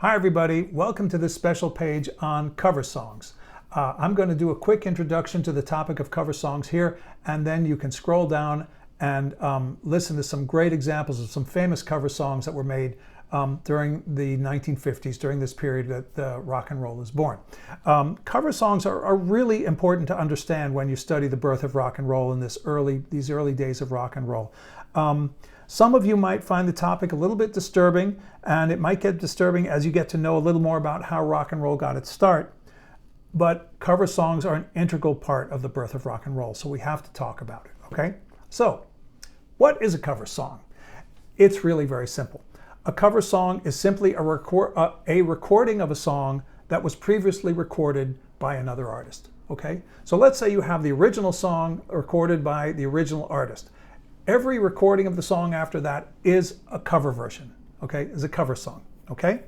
Hi everybody, welcome to this special page on cover songs. I'm going to do a quick introduction to the topic of cover songs here, and then you can scroll down and listen to some great examples of some famous cover songs that were made during the 1950s, during this period that rock and roll is born. Cover songs are really important to understand when you study the birth of rock and roll in these early days of rock and roll. Some of you might find the topic a little bit disturbing, and it might get disturbing as you get to know a little more about how rock and roll got its start. But cover songs are an integral part of the birth of rock and roll, so we have to talk about it, okay? So, what is a cover song? It's really very simple. A cover song is simply a recording of a song that was previously recorded by another artist, okay? So let's say you have the original song recorded by the original artist. Every recording of the song after that is a cover version, okay? Is a cover song, okay?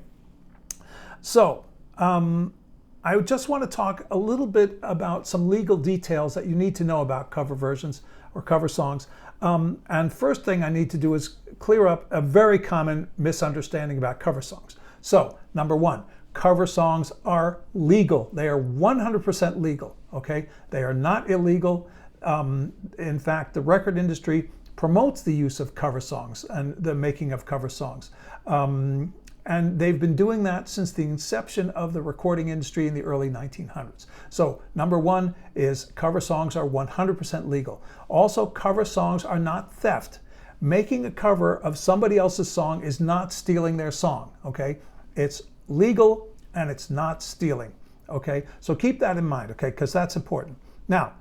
So, I just want to talk a little bit about some legal details that you need to know about cover versions or cover songs. And first thing I need to do is clear up a very common misunderstanding about cover songs. So, number one, cover songs are legal. They are 100% legal, okay? They are not illegal. In fact, the record industry promotes the use of cover songs and the making of cover songs. And they've been doing that since the inception of the recording industry in the early 1900s. So number one is cover songs are 100% legal. Also, cover songs are not theft. Making a cover of somebody else's song is not stealing their song, okay? It's legal and it's not stealing, okay? So keep that in mind, okay, because that's important. Now,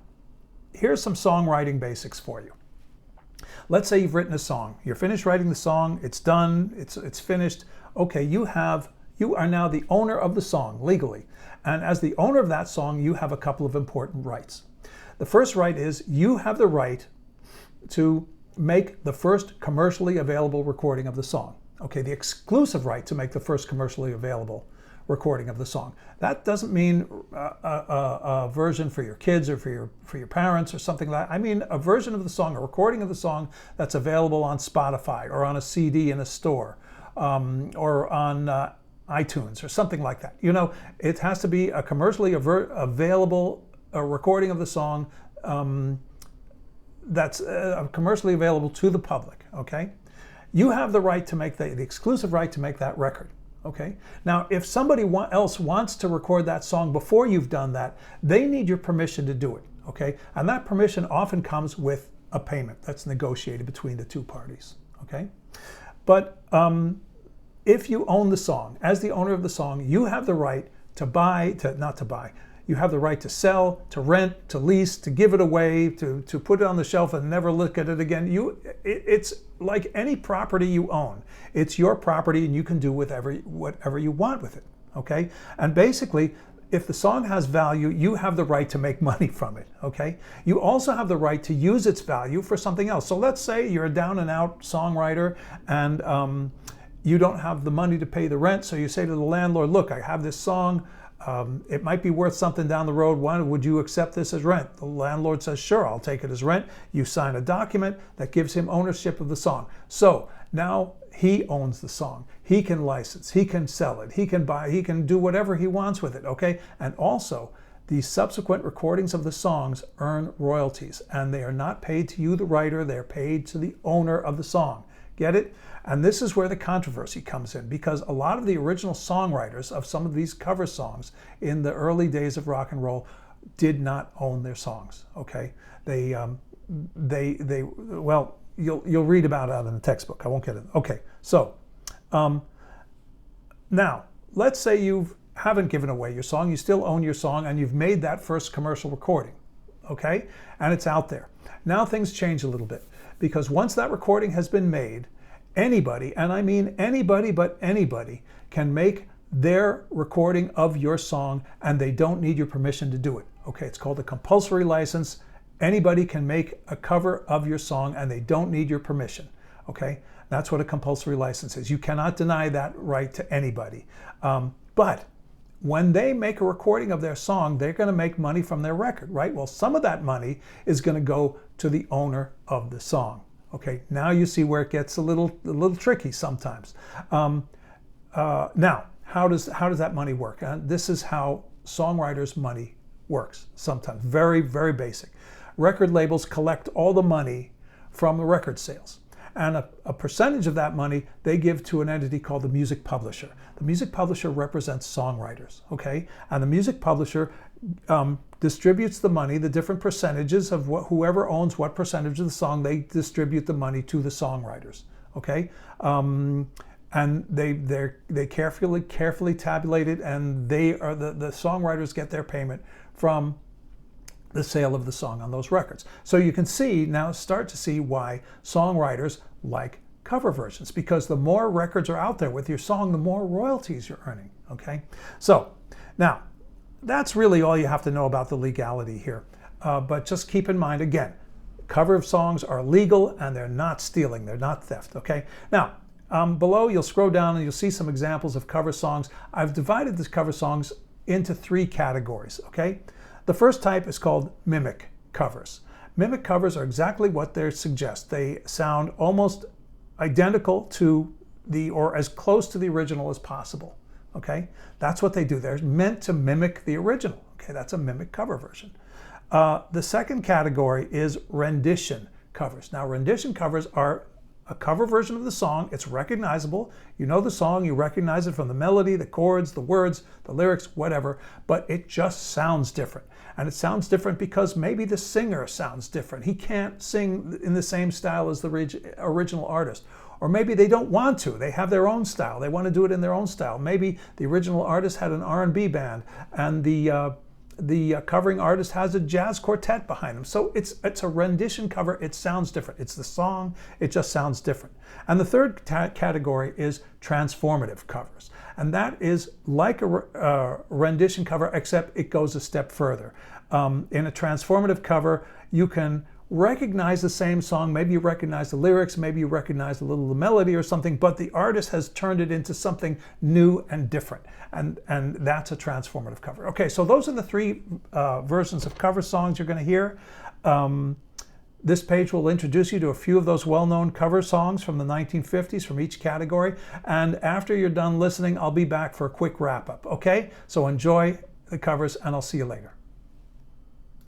here's some songwriting basics for you. Let's say you've written a song. You're finished writing the song. It's done. It's finished. Okay, you are now the owner of the song legally. And as the owner of that song, you have a couple of important rights. The first right is you have the right to make the first commercially available recording of the song. Okay, the exclusive right to make the first commercially available recording of the song. That doesn't mean a version for your kids or for your parents or something like that. I mean a version of the song, a recording of the song that's available on Spotify or on a CD in a store or on iTunes or something like that. You know, it has to be a commercially available recording of the song that's commercially available to the public, okay? You have the right to make the exclusive right to make that record. Okay. Now, if somebody else wants to record that song before you've done that, they need your permission to do it. Okay. And that permission often comes with a payment that's negotiated between the two parties. Okay. But if you own the song, as the owner of the song, you have the right to you have the right to sell, to rent, to lease, to give it away, to put it on the shelf and never look at it again. It's like any property you own. It's your property and you can do whatever you want with it, okay? And basically, if the song has value, you have the right to make money from it, okay? You also have the right to use its value for something else. So let's say you're a down and out songwriter and you don't have the money to pay the rent, so you say to the landlord, look, I have this song, it might be worth something down the road. Would you accept this as rent? The landlord says, sure, I'll take it as rent. You sign a document that gives him ownership of the song. So now he owns the song. He can license, he can sell it, he can buy, he can do whatever he wants with it, okay? And also, the subsequent recordings of the songs earn royalties, and they are not paid to you, the writer, they're paid to the owner of the song. Get it? And this is where the controversy comes in, because a lot of the original songwriters of some of these cover songs in the early days of rock and roll did not own their songs, okay? Well, you'll read about it in the textbook. I won't get it. Okay, so now let's say you haven't given away your song, you still own your song, and you've made that first commercial recording, okay? And it's out there. Now things change a little bit, because once that recording has been made, anybody, and I mean anybody but anybody, can make their recording of your song and they don't need your permission to do it. Okay, it's called a compulsory license. Anybody can make a cover of your song and they don't need your permission. Okay, that's what a compulsory license is. You cannot deny that right to anybody. But when they make a recording of their song, they're going to make money from their record, right? Well, some of that money is going to go to the owner of the song. Okay, now you see where it gets a little tricky sometimes. Now, how does that money work? This is how songwriters' money works sometimes. Very, very basic. Record labels collect all the money from the record sales. And a percentage of that money they give to an entity called the music publisher. The music publisher represents songwriters, okay? And the music publisher distributes the money, the different percentages of whoever owns what percentage of the song, they distribute the money to the songwriters, okay? And they carefully tabulate it, and the songwriters get their payment from the sale of the song on those records. So you can start to see why songwriters like cover versions, because the more records are out there with your song, the more royalties you're earning, okay? So now, that's really all you have to know about the legality here. But just keep in mind, again, cover songs are legal and they're not stealing, they're not theft, okay? Now, below you'll scroll down and you'll see some examples of cover songs. I've divided these cover songs into 3 categories, okay? The first type is called mimic covers. Mimic covers are exactly what they suggest. They sound almost identical to or as close to the original as possible, okay? That's what they do. They're meant to mimic the original, okay? That's a mimic cover version. The second category is rendition covers. Now, rendition covers are a cover version of the song. It's recognizable. You know the song, you recognize it from the melody, the chords, the words, the lyrics, whatever, but it just sounds different. And it sounds different because maybe the singer sounds different. He can't sing in the same style as the original artist. Or maybe they don't want to. They have their own style. They want to do it in their own style. Maybe the original artist had an R&B band and the covering artist has a jazz quartet behind them. So it's a rendition cover. It sounds different. It's the song. It just sounds different. And the third category is transformative covers. And that is like a rendition cover, except it goes a step further. In a transformative cover, you can recognize the same song. Maybe you recognize the lyrics, maybe you recognize a little of the melody or something, but the artist has turned it into something new and different. And that's a transformative cover. Okay, so those are the 3 versions of cover songs you're going to hear. This page will introduce you to a few of those well-known cover songs from the 1950s from each category. And after you're done listening, I'll be back for a quick wrap-up, okay? So enjoy the covers and I'll see you later.